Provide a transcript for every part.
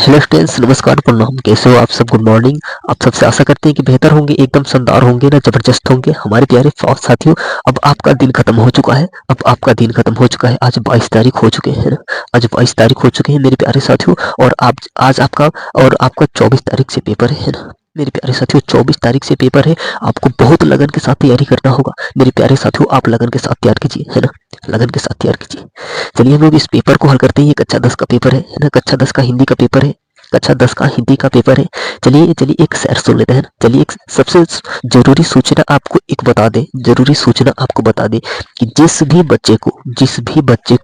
Hello students, नमस्कार, प्रणाम। कैसे हो आप सब? Good morning. आप सबसे आशा करते हैं कि बेहतर होंगे, एकदम शानदार होंगे ना, जबरदस्त होंगे हमारे प्यारे साथियों। अब आपका दिन खत्म हो चुका है। अब आपका दिन खत्म हो चुका है। आज 22 तारीख हो चुके हैं ना। आज 22 तारीख हो चुके हैं मेरे प्यारे साथियों। और आप आज आपका 24 तारीख से पेपर है ना मेरे प्यारे साथियों। 24 तारीख से पेपर है। आपको बहुत लगन के साथ तैयारी करना होगा मेरे प्यारे साथियों। आप लगन के साथ तैयार कीजिए, है ना, लगन के साथ तैयार कीजिए। चलिए हम लोग इस पेपर को हल करते हैं। ये कक्षा 10 का पेपर है ना, कक्षा 10 का हिंदी का पेपर है। कक्षा 10 का हिंदी का पेपर है। चलिए चलिए एक शेर सुन लेते हैं। चलिए एक सबसे जरूरी सूचना आपको एक बता दें, जरूरी सूचना आपको बता दें कि जिस भी बच्चे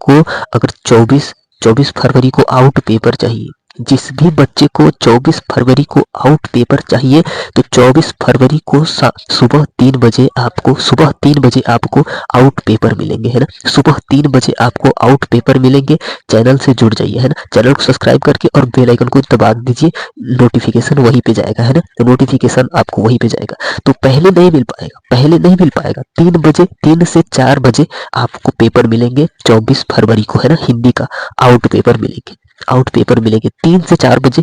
को अगर 24 फरवरी को आउट पेपर चाहिए, जिस भी बच्चे को 24 फरवरी को आउट पेपर चाहिए, तो 24 फरवरी को सुबह 3 बजे आपको आउट पेपर मिलेंगे, है ना। सुबह 3 बजे आपको आउट पेपर मिलेंगे। चैनल से जुड़ जाइए, है ना। चैनल को सब्सक्राइब करके और बेल आइकन को दबा दीजिए। नोटिफिकेशन वहीं पे जाएगा, है ना। तो नोटिफिकेशन आपको वहीं पे जाएगा। तो पहले नहीं मिल पाएगा, पहले नहीं मिल पाएगा। 3 बजे, 3 से 4 बजे आपको पेपर मिलेंगे 24 फरवरी को, है ना। हिंदी का आउट पेपर मिलेंगे, आउट पेपर मिलेंगे 3 से 4 बजे।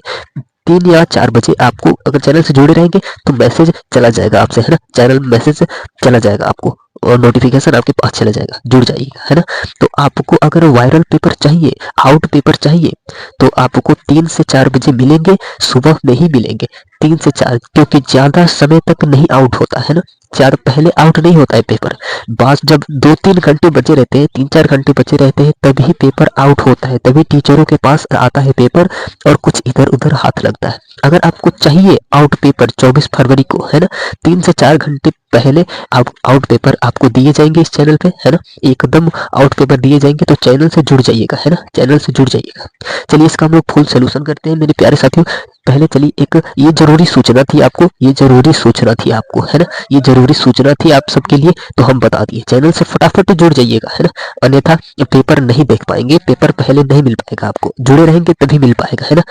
3 या 4 बजे आपको अगर चैनल से जुड़े रहेंगे तो मैसेज चला जाएगा आपसे, है ना। चैनल मैसेज चला जाएगा आपको और नोटिफिकेशन आपके पास चला जाएगा। जुड़ जाइएगा, है ना। तो आपको अगर वायरल पेपर चाहिए, आउट पेपर चाहिए, तो आपको 3 से 4 बजे मिलेंगे। सुबह में ही मिलेंगे 3 से 4, क्योंकि ज्यादा समय तक नहीं आउट होता है ना। 4 पहले आउट नहीं होता है पेपर। बस जब 2-3 घंटे बचे रहते हैं, 3-4 घंटे बचे रहते हैं, तभी पेपर आउट होता है, तभी टीचरों के पास आता है पेपर और कुछ इधर उधर हाथ लगता है। अगर आपको चाहिए आउट पेपर 24 फरवरी को, है ना, 3 से 4 घंटे पहले आउट पेपर आपको दिए जाएंगे इस चैनल पे, है ना। एकदम आउट पेपर दिए जाएंगे। तो चैनल से जुड़ जाइएगा, है ना, चैनल से जुड़ जाइएगा। चलिए इसका हम लोग फुल सोल्यूशन करते हैं मेरे प्यारे साथियों। पहले चलिए एक ये जरूरी सूचना थी आपको, ये जरूरी सूचना थी आपको, है ना, ये जरूरी सूचना थी आप सबके लिए, तो हम बता दिए। चैनल से फटाफट जुड़ जाइएगा, है ना, अन्यथा पेपर नहीं देख पाएंगे, पेपर पहले नहीं मिल पाएगा आपको। जुड़े रहेंगे तभी मिल पाएगा, है ना,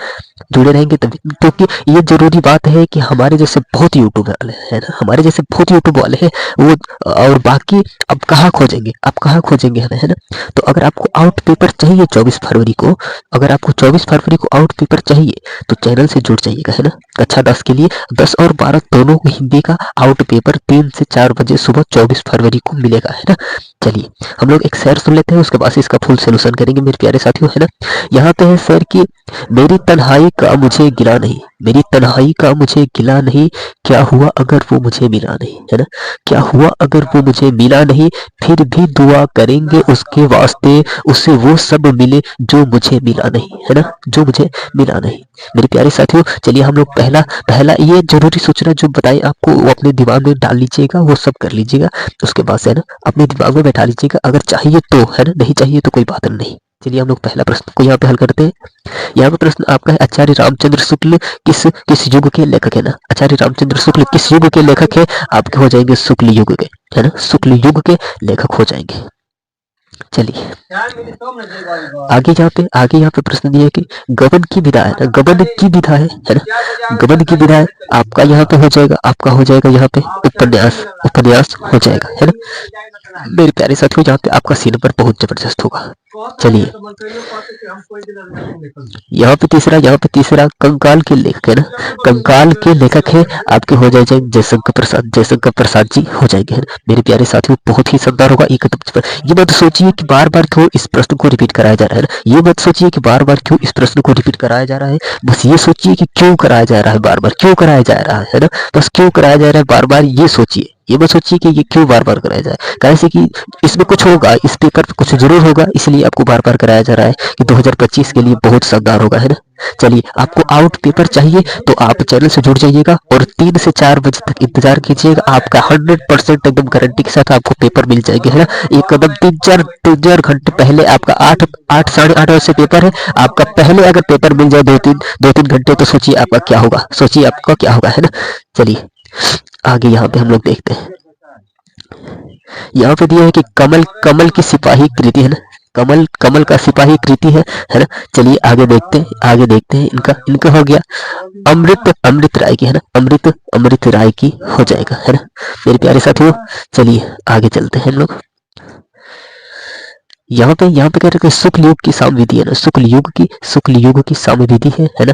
जुड़े रहेंगे तभी। क्योंकि ये जरूरी बात है कि हमारे जैसे बहुत यूट्यूब वाले हैं ना, हमारे जैसे बहुत यूट्यूब वाले हैं वो, और बाकी अब कहाँ खोजेंगे, आप कहाँ खोजेंगे, है ना। तो अगर आपको आउट पेपर चाहिए 24 फरवरी को, अगर आपको 24 फरवरी को आउट पेपर चाहिए तो चैनल से जुड़ जाइएगा, है ना। कक्षा 10 के लिए 10 और 12 दोनों हिंदी का आउट पेपर 3 से 4 बजे सुबह 24 फरवरी को मिलेगा, है ना। चलिए हम लोग एक शेर सुन लेते हैं, उसके बाद इसका फुल सोल्यूशन करेंगे मेरे प्यारे साथियों, है ना। यहाँ पे है शेर की, मेरी तन्हाई का मुझे गिला नहीं, मेरी तन्हाई का मुझे गिला नहीं, क्या हुआ अगर वो मुझे मिला नहीं, है ना। क्या हुआ अगर वो मुझे मिला नहीं, फिर भी दुआ करेंगे उसके वास्ते, उसे वो सब मिले जो मुझे मिला नहीं, है ना, जो मुझे मिला नहीं। मेरे प्यारे साथियों, चलिए हम लोग पहला पहला ये जरूरी सूचना जो बताई आपको वो अपने दिमाग में डाल लीजिएगा, वो सब कर लीजिएगा। उसके बाद से, है ना, अपने दिमाग में बैठा लीजिएगा। अगर चाहिए तो, है ना, नहीं चाहिए तो कोई बात नहीं। चलिए हम लोग पहला प्रश्न को यहाँ पे हल करते हैं। यहाँ पे प्रश्न आपका है, आचार्य रामचंद्र शुक्ल किस युग के लेखक है ना। आचार्य रामचंद्र शुक्ल किस युग के लेखक है? आपके हो जाएंगे शुक्ल युग के, है ना, शुक्ल युग के लेखक हो जाएंगे। चलिए आगे यहाँ पे प्रश्न दिया है कि गबन की विधा है ना, गबन की विधा है ना, गबन की विधा है। आपका यहाँ पे हो जाएगा, आपका हो जाएगा यहाँ पे उपन्यास, उपन्यास हो जाएगा, है ना। मेरे प्यारे साथियों, यहाँ पे आपका सी नंबर बहुत जबरदस्त होगा। चलिए यहाँ पे तीसरा कंकाल के लेखक है ना, कंकाल के लेखक है आपके हो जाएंगे जयशंकर प्रसाद, जयशंकर प्रसाद जी हो जाएंगे, है ना। मेरे प्यारे साथियों बहुत ही शानदार होगा एकदम। ये मत सोचिए कि बार बार क्यों इस प्रश्न को रिपीट कराया जा रहा है ना, ये मत सोचिए कि बार बार क्यों इस प्रश्न को रिपीट कराया जा रहा है। बस ये सोचिए कि क्यों कराया जा रहा है, बार बार क्यों कराया जा रहा है ना। बस क्यों कराया जा रहा है बार बार, ये सोचिए। ये मत सोचिए कि ये क्यों बार बार कराया जाए, कैसे कि इसमें कुछ होगा, इस पेपर पे कुछ जरूर होगा, इसलिए आपको बार बार कराया जा रहा है कि 2025 के लिए बहुत शानदार होगा, है ना। चलिए आपको आउट पेपर चाहिए तो आप चैनल से जुड़ जाइएगा और 3 से 4 बजे तक इंतजार कीजिएगा। आपका 100% एकदम गारंटी के साथ आपको पेपर मिल जाएंगे, है ना। एकदम 3-4 घंटे पहले आपका 8 साढ़े 8 बजे से पेपर है। आपका पहले अगर पेपर मिल जाए 2-3 घंटे, तो सोचिए आपका क्या होगा, सोचिए आपका क्या होगा, है ना। चलिए आगे यहाँ पे हम लोग देखते हैं। यहाँ पे दिया है कि कमल, कमल की सिपाही कृति, है ना, कमल, कमल का सिपाही कृति है ना। चलिए आगे देखते हैं, आगे देखते हैं। इनका इनका हो गया अमृत, अमृत राय की, है ना, अमृत, अमृत राय की हो जाएगा, है ना। मेरे प्यारे साथियों चलिए आगे चलते हैं हम लोग। यहाँ पे कह रहे हैं शुक्ल युग की साम विधि है ना, शुक्ल युग की साम विधि है ना,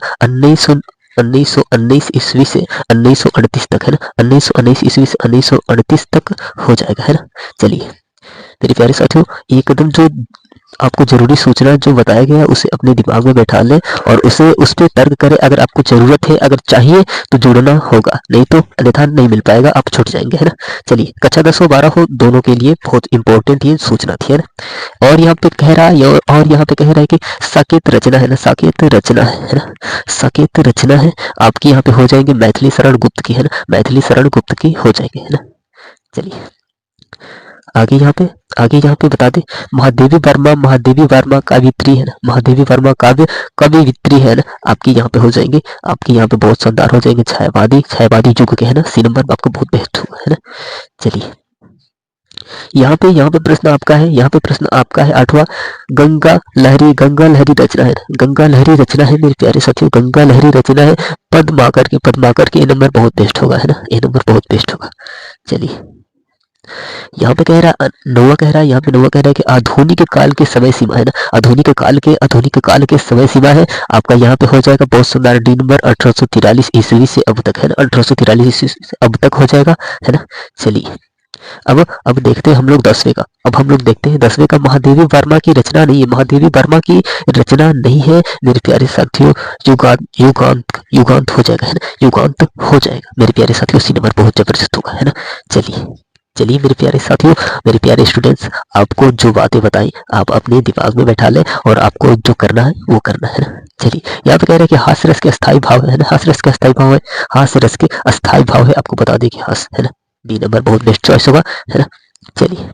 1919 ईस्वी से 1938 तक है ना, 1919 ईस्वी से 1938 तक हो जाएगा है ना। चलिए मेरे प्यारे साथियों, एकदम जो आपको जरूरी सूचना जो बताया गया है उसे अपने दिमाग में बैठा लें और उसे उस पर तर्क करें। अगर आपको जरूरत है, अगर चाहिए तो जुड़ना होगा, नहीं तो अन्यथा नहीं मिल पाएगा, आप छूट जाएंगे है ना। चलिए कक्षा 10 हो 12 हो दोनों के लिए बहुत इंपॉर्टेंट ये सूचना थी है ना। और यहाँ पे कह रहा है और यहाँ पे कह रहा है कि साकेत रचना है ना, साकेत रचना है ना, साकेत रचना है आपकी यहाँ पे हो जाएंगे मैथिली शरण गुप्त की है ना, मैथिली शरण गुप्त की हो जाएंगे है ना। चलिए आगे यहाँ पे बता दे, महादेवी वर्मा काव्यत्री है ना, महादेवी वर्मा कवियत्री है ना, आपकी यहाँ पे हो जाएंगे, आपकी यहाँ पे बहुत शानदार हो जाएंगे छायावादी युग के है ना। सी नंबर आपका बहुत बेस्ट हुआ है ना। चलिए यहाँ पे प्रश्न आपका है, यहाँ पे प्रश्न आपका है 8वां, गंगा लहरी रचना है, गंगा लहरी रचना है मेरे प्यारे साथियों, गंगा लहरी रचना है पद्माकर के। ये नंबर बहुत बेस्ट होगा है ना, ये नंबर बहुत बेस्ट होगा। चलिए यहाँ पे कह रहा नोवा कह रहा है, यहाँ पे नोवा कह रहा है कि आधुनिक काल के समय सीमा है ना, आधुनिक काल के समय सीमा है आपका यहाँ पे हो जाएगा बहुत सुंदर डी नंबर 1843 ईस्वी से अब तक है ना, 1843 ईस्वी से अब तक हो जाएगा है ना। चलिए अब देखते हैं हम लोग 10वें का, अब हम लोग देखते हैं 10वें का। महादेवी वर्मा की रचना नहीं है, महादेवी वर्मा की रचना नहीं है मेरे प्यारे साथियों, युगांत हो जाएगा है ना, युगांत हो जाएगा मेरे प्यारे साथियों। सी नंबर बहुत जबरदस्त होगा है ना। चलिए मेरे प्यारे साथियों, मेरे प्यारे स्टूडेंट्स, आपको जो बातें बताई आप अपने दिमाग में बैठा लें और आपको जो करना है वो करना है ना। चलिए यहाँ पे कह रहे हैं कि हास्य रस के अस्थाई भाव है ना, हास्य रस के अस्थाई भाव है, हास्य रस के अस्थाई भाव है, आपको बता दें कि हास्य है ना, बी नंबर बहुत बेस्ट चॉइस होगा है ना। चलिए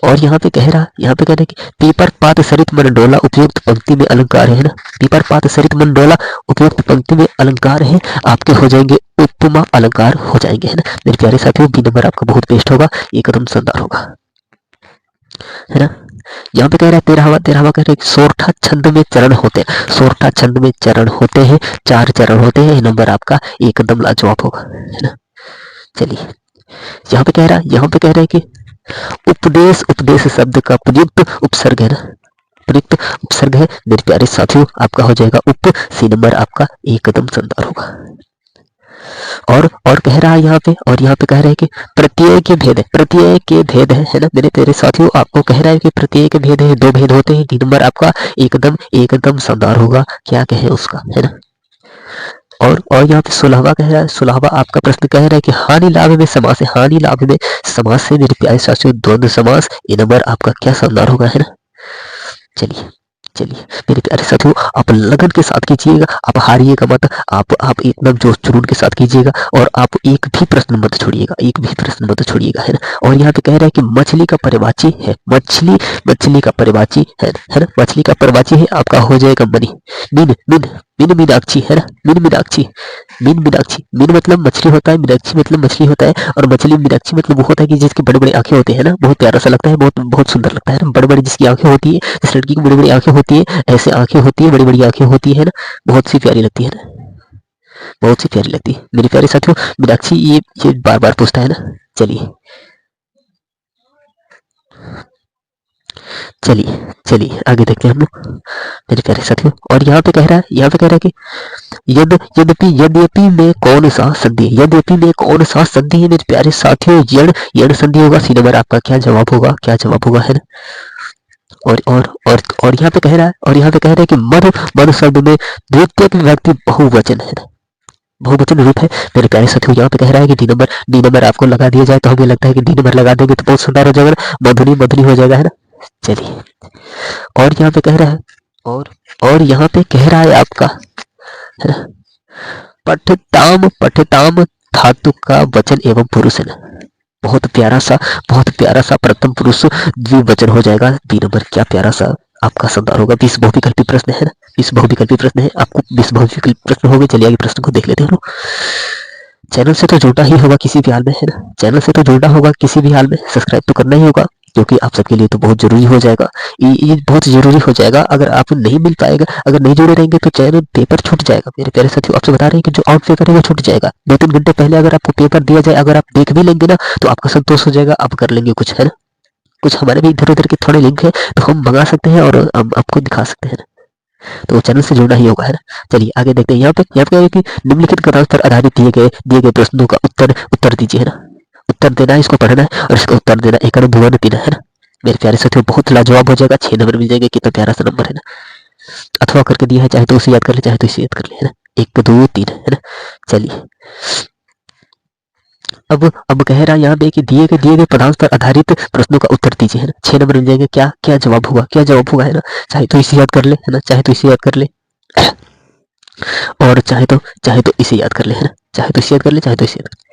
और यहाँ पे कह रहे हैं कि पीपर पात सरित मंडोला उपयुक्त पंक्ति में अलंकार है ना, पीपर पात सरित मंडोला उपयुक्त पंक्ति में अलंकार है, आपके हो जाएंगे उपमा अलंकार हो जाएंगे है ना मेरे प्यारे साथियों। बी नंबर आपका बहुत बेस्ट होगा, एकदम शानदार होगा है ना। यहाँ पे कह रहा है 13वां कह रहा है सोरठा छंद में चरण होते हैं, सोरठा छंद में चरण होते हैं, 4 चरण होते हैं, ये नंबर आपका एकदम लाजवाब होगा है ना। चलिए यहाँ पे कह रहा है कि उपदेश शब्द का प्रयुक्त उपसर्ग है ना, प्रयुक्त उपसर्ग है मेरे प्यारे साथियों, आपका हो जाएगा उप। सी नंबर आपका एकदम शानदार होगा। और कह रहा है यहाँ पे कह रहा है कि प्रत्यय के भेद है ना मेरे प्यारे साथियों, आपको कह रहा है कि प्रत्यय के भेद है, 2 भेद होते हैं। डी नंबर आपका एकदम शानदार होगा, क्या कहे उसका है ना। और यहाँ पे 16वां कह रहा है, 16वां आपका प्रश्न कह रहा है कि हानि लाभ में समास है, हानि लाभ में समास से मेरे प्यारे साथियों द्वंद्व समास, ये नंबर आपका क्या शानदार होगा है ना। चलिए मेरे प्यारे साथियों, आप लगन के साथ कीजिएगा, आप हारिएगा मत, आप एकदम जोश जुनून के साथ कीजिएगा और आप एक भी प्रश्न मत छोड़िएगा है ना। और यहाँ पे कह रहा है कि मछली का परिवाची है, मछली का परिवाची है ना, मछली का परिवाची है, आपका हो जाएगा मनी मीन मीनाक्षी है ना, मीन मतलब मछली होता है, मीनाक्षी मतलब मछली होता है, और मीनाक्षी मतलब वो होता है कि जिसकी बड़ी बड़ी आंखें होती है ना, बहुत प्यारा सा लगता है, बहुत सुंदर लगता है ना, बड़ी बड़ी जिसकी आंखें होती है, जिस लड़की की बड़ी बड़ी आंखें होती है, ऐसे आंखें होती है, बड़ी बड़ी आंखें होती है ना, बहुत सी प्यारी लगती है ना, बहुत सी प्यारी लगती है मेरे प्यारे साथियों। मीनाक्षी ये बार बार पूछता है ना। चलिए आगे देखते हैं हम लोग मेरे प्यारे साथियों। और यहाँ पे कह रहा है कि यद्यपि में कौन सा संधि है मेरे प्यारे साथियों, यण संधि होगा। सी नंबर आपका क्या जवाब होगा है ना। और यहाँ पे कह रहा है कि मधु शब्द में द्वितीयक विभक्ति बहुवचन है ना, बहुवचन रूप है मेरे प्यारे साथियों। यहाँ पे कह रहा है कि डी नंबर आपको लगा दिया जाए तो हमें लगता है कि डी नंबर लगा देंगे तो बहुत सुंदर हो जाएगा, मधुनी हो जाएगा है ना। चलिए और यहाँ पे कह रहा है और यहाँ पे कह रहा है आपका है ना, पठताम धातु का वचन एवं पुरुष है ना, बहुत प्यारा सा प्रथम पुरुष द्विवचन हो जाएगा। बी नंबर क्या प्यारा सा आपका शानदार होगा। 20 बहुविकल्पी प्रश्न है ना, 20 बहुविकल्पी प्रश्न है, आपको 20 बहुविकल्पी प्रश्न हो गए। चलिए आगे प्रश्न को देख लेते हैं लोग। चैनल से तो जुड़ना ही होगा किसी भी हाल में है ना, चैनल से तो जुड़ना होगा किसी भी हाल में, सब्सक्राइब तो करना ही होगा क्योंकि आप सबके लिए तो बहुत जरूरी हो जाएगा, ये बहुत जरूरी हो जाएगा। अगर आप नहीं मिल पाएगा, अगर नहीं जुड़े रहेंगे तो चैनल पेपर छूट जाएगा मेरे प्यारे साथियों। आपसे बता रहे हैं कि जो आउट पेपर है वो छूट जाएगा 2-3 घंटे पहले। अगर आपको पेपर दिया जाए, अगर आप देख भी लेंगे ना तो आपका संतोष हो जाएगा, आप कर लेंगे कुछ है ना। कुछ हमारे भी इधर उधर के थोड़े लिंक है तो हम मंगा सकते हैं और हम आपको दिखा सकते हैं ना। तो चैनल से जुड़ना ही होगा है ना। चलिए आगे देखते हैं। यहाँ पे क्या है कि निम्नलिखित कथाओं पर आधारित दिए गए प्रश्नों का उत्तर दीजिए है ना। उत्तर देना है, इसको पढ़ना है और इसका उत्तर देना। एक भुवन तीन है ना मेरे प्यारे साथियों, बहुत लाजवाब हो जाएगा। 6 नंबर मिल जाएंगे, कितना प्यारा सा नंबर है ना। अथवा करके दिया है, चाहे तो उसे याद कर ले चाहे तो इसे याद कर ले है ना। 1 2 3 है ना। चलिए अब कह रहा है यहाँ पे कि दिए गए पदार्थ पर आधारित प्रश्नों का उत्तर दीजिए है ना। 6 नंबर मिल जाएंगे। क्या क्या जवाब होगा है ना। चाहे तो इसे याद कर ले है ना, चाहे तो इसे याद कर ले और चाहे तो इसे याद कर ले है ना। चाहे तो इसे याद कर ले चाहे तो इसे याद कर ले।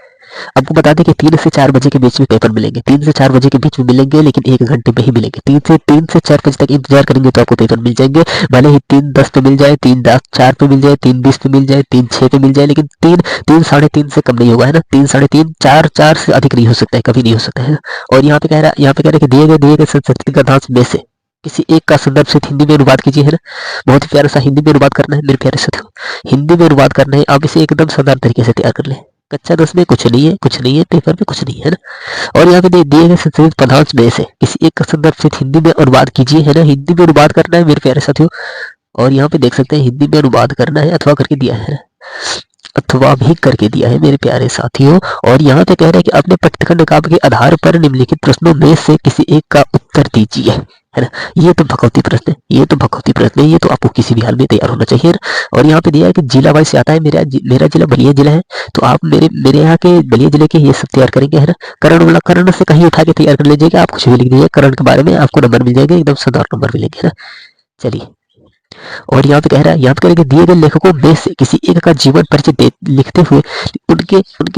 आपको बता दें कि 3 से 4 बजे के बीच में पेपर मिलेंगे। 3 से 4 बजे के बीच में मिलेंगे, लेकिन 1 घंटे में ही मिलेंगे। 3 से 4 बजे तक इंतजार करेंगे तो आपको पेपर मिल जाएंगे। भले ही 3:10 पे मिल जाए, 3:04 पे मिल जाए, 3:20 पे मिल जाए, 3:06 पे मिल जाए, लेकिन 3 साढ़े 3 से कम नहीं होगा है ना। 3 साढ़े 3 4 से अधिक नहीं हो सकता है, कभी नहीं हो सकता है। और यहाँ पे कह रहा है कि दिए गए संस्कृति का दांत में से किसी एक का संदर्भ से हिंदी में अनुवाद कीजिए है ना। बहुत ही प्यारा सा हिंदी में अनुवाद करना है मेरे प्यारे साथियों, हिंदी में अनुवाद करना है। आप इसे एकदम साधारण तरीके से तैयार कर ले। कक्षा 10 में कुछ नहीं है, पेपर में कुछ नहीं है ना। और यहाँ पे दिए गए संस्कृत पदार्थ में से किसी एक का संदर्भ से हिंदी में अनुवाद कीजिए है ना। हिंदी में अनुवाद करना है मेरे प्यारे साथियों। और यहाँ पे देख सकते हैं हिंदी में अनुवाद करना है, अथवा करके दिया है, अथवा भी करके दिया है मेरे प्यारे साथियों। और यहाँ पे कह रहे हैं कि अपने पठ्यखंड काव्य के आधार पर निम्नलिखित प्रश्नों में से किसी एक का उत्तर दीजिए है ना। ये तो भगवती प्रश्न है, ये तो आपको किसी भी हाल में तैयार होना चाहिए ना। और यहाँ पे दिया है कि जिला वाइज से आता है। मेरा जिला बलिया जिला है, तो आप मेरे यहाँ के बलिया जिले के ये सब तैयार करेंगे है ना। करण से कहीं उठा के तैयार कर लीजिएगा। आप कुछ भी लिख दीजिए करण के बारे में, आपको नंबर मिल जाएगा, एकदम साधारण नंबर मिलेंगे ना। चलिए और यहाँ पे कह रहा है, याद करेंगे दिए गए लेखकों में से किसी एक का जीवन परिचय लिखते हुए उनके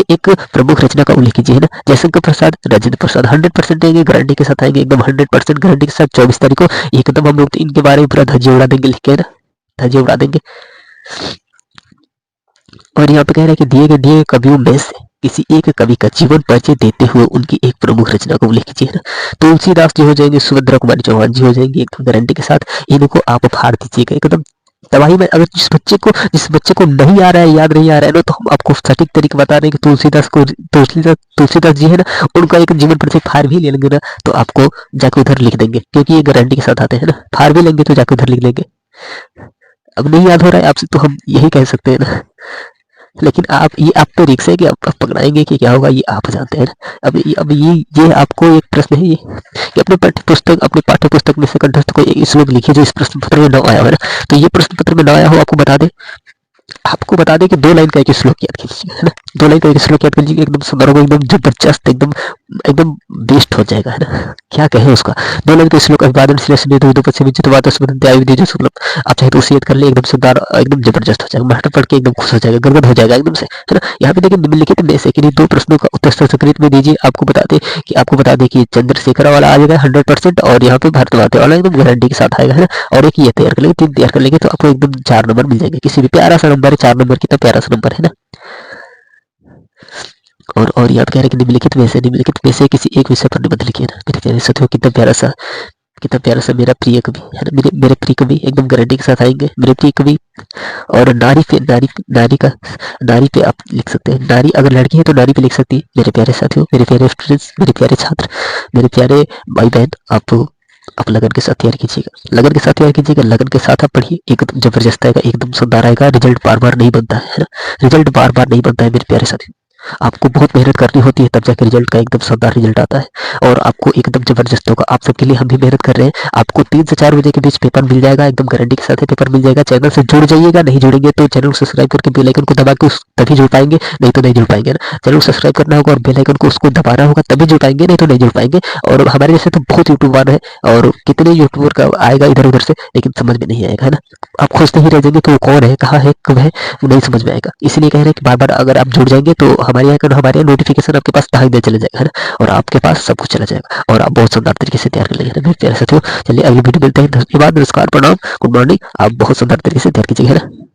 एक प्रमुख रचना का उल्लेख कीजिए है ना। जयशंकर प्रसाद, राजेंद्र प्रसाद 100% आएंगे, गारंटी के साथ आएंगे, एकदम 100% गारंटी के साथ। 24 तारीख को एकदम हम लोग इनके बारे में पूरा धज्जियां उड़ा देंगे, लिख के ना धज्जियां उड़ा देंगे। और यहाँ पे कह रहा है कि दिए गए कवियों में से किसी एक कवि का जीवन परिचय देते हुए उनकी एक प्रमुख रचना को उल्लेख कीजिए ना। तुलसीदास जी हो जाएंगे, सुभद्रा कुमारी चौहान जी हो जाएंगे, एकदम गारंटी के साथ। इनको आप फाड़ दीजिएगा एकदम तबाही में। अगर जिस बच्चे को नहीं आ रहा है, याद नहीं आ रहा है ना, तो हम आपको सटीक तरीके बता रहे हैं कि तुलसीदास जी है ना, उनका एक जीवन परिचय फाड़ भी ले लेंगे ना, तो आपको जाके उधर लिख देंगे, क्योंकि ये गारंटी के साथ आते हैं ना। फाड़ भी लेंगे तो जाके उधर लिख देंगे। अब नहीं याद हो रहा है आपसे तो हम यही कह सकते हैं ना, लेकिन आप पे रिक्स है कि आप पकड़ाएंगे कि क्या होगा, ये आप जानते हैं ना। अब ये आपको एक प्रश्न है ये कि अपने पाठ्य पुस्तक में से कंठस्थ कोई एक श्लोक लिखिए जो इस प्रश्न पत्र में न आया हो ना। तो ये प्रश्न पत्र में न आया हो, आपको बता दे कि 2 लाइन का एक श्लोक याद कीजिए है ना। 2 लाइन का एक श्लोक याद कीजिए, एकदम सुंदर होगा, एकदम जबरदस्त, एकदम बेस्ट हो जाएगा है ना। क्या कहे उसका 2 लाइन का श्लोक। अभिवादन श्रेष्ठ आप चाहे तो उसे याद कर ले, एकदम सुंदर, एकदम जबरदस्त हो जाएगा। मास्टर पढ़ के एकदम खुश हो जाएगा, गदगद हो जाएगा एकदम से है ना। यहाँ पे देखिए निम्नलिखित में से किन्हीं 2 प्रश्नों का उत्तर संस्कृत में दीजिए। आपको बता दे कि चंद्रशेखर वाला आ जाएगा 100%, और यहाँ पे भारत माता वाला एकदम गारंटी के साथ आएगा है ना। और एक ये तैयार कर लेंगे, 3 तैयार कर लेंगे तो आपको एकदम 4 नंबर मिल जाएंगे। किसी भी प्यारा सा नंबर है, 4 नंबर कितना प्यारा सा नंबर है ना। और याद कह रहे कि निम्नलिखित में से किसी एक विषय पर निबंध लिखिए ना। मेरे प्यारे साथियों कितना प्यारा सा मेरा प्रिय कवि है ना। मेरे प्रिय कवि एकदम गारंटी के साथ आएंगे, मेरे प्रिय कवि। और नारी पे आप लिख सकते हैं। नारी अगर लड़की है तो नारी पे लिख सकती है। मेरे प्यारे साथियों, मेरे प्यारे स्टूडेंट्स, मेरे प्यारे छात्र, मेरे प्यारे भाई बहन, आप लगन के साथ तैयार कीजिएगा, लगन के साथ आप पढ़िए, एकदम जबरदस्त आएगा, एकदम शानदार आएगा। रिजल्ट बार बार नहीं बनता है ना, रिजल्ट बार बार नहीं बनता है मेरे प्यारे साथियों। आपको बहुत मेहनत करनी होती है, तब जाके रिजल्ट का एकदम शानदार रिजल्ट आता है, और आपको एकदम जबरदस्त होगा। आप सबके लिए हम भी मेहनत कर रहे हैं। आपको 3 से 4 बजे के बीच पेपर मिल जाएगा, एकदम गारंटी के साथ पेपर मिल जाएगा। चैनल से जुड़ जाइएगा, नहीं जुड़ेंगे तो चैनल को सब्सक्राइब करके बेल आइकन को दबा के तभी जुड़ पाएंगे, नहीं तो नहीं जुड़ पाएंगे ना। चैनल को सब्सक्राइब करना होगा और बेल आइकन को उसको दबाना होगा, तभी जुड़ पाएंगे, नहीं तो नहीं जुड़ पाएंगे। और हमारे जैसे तो बहुत यूट्यूबर है, और कितने यूट्यूबर का आएगा इधर उधर से, लेकिन समझ में नहीं आएगा है ना। आप खोजते ही रह जाएंगे कि वो कौन है, कहाँ है, कब है, वो नहीं समझ में आएगा। इसलिए कह रहे हैं कि बार बार अगर आप जुड़ जाएंगे तो हमारे नोटिफिकेशन आपके पास तक चले जाएगा है ना, और आपके पास सब कुछ चला जाएगा, और आप बहुत शानदार तरीके से तैयार कर लेंगे मेरे प्यारे साथियों। चलिए अगली वीडियो मिलते हैं, धन्यवाद, नमस्कार, प्रणाम, गुड मॉर्निंग। आप बहुत शानदार तरीके से तैयार कीजिएगा है ना।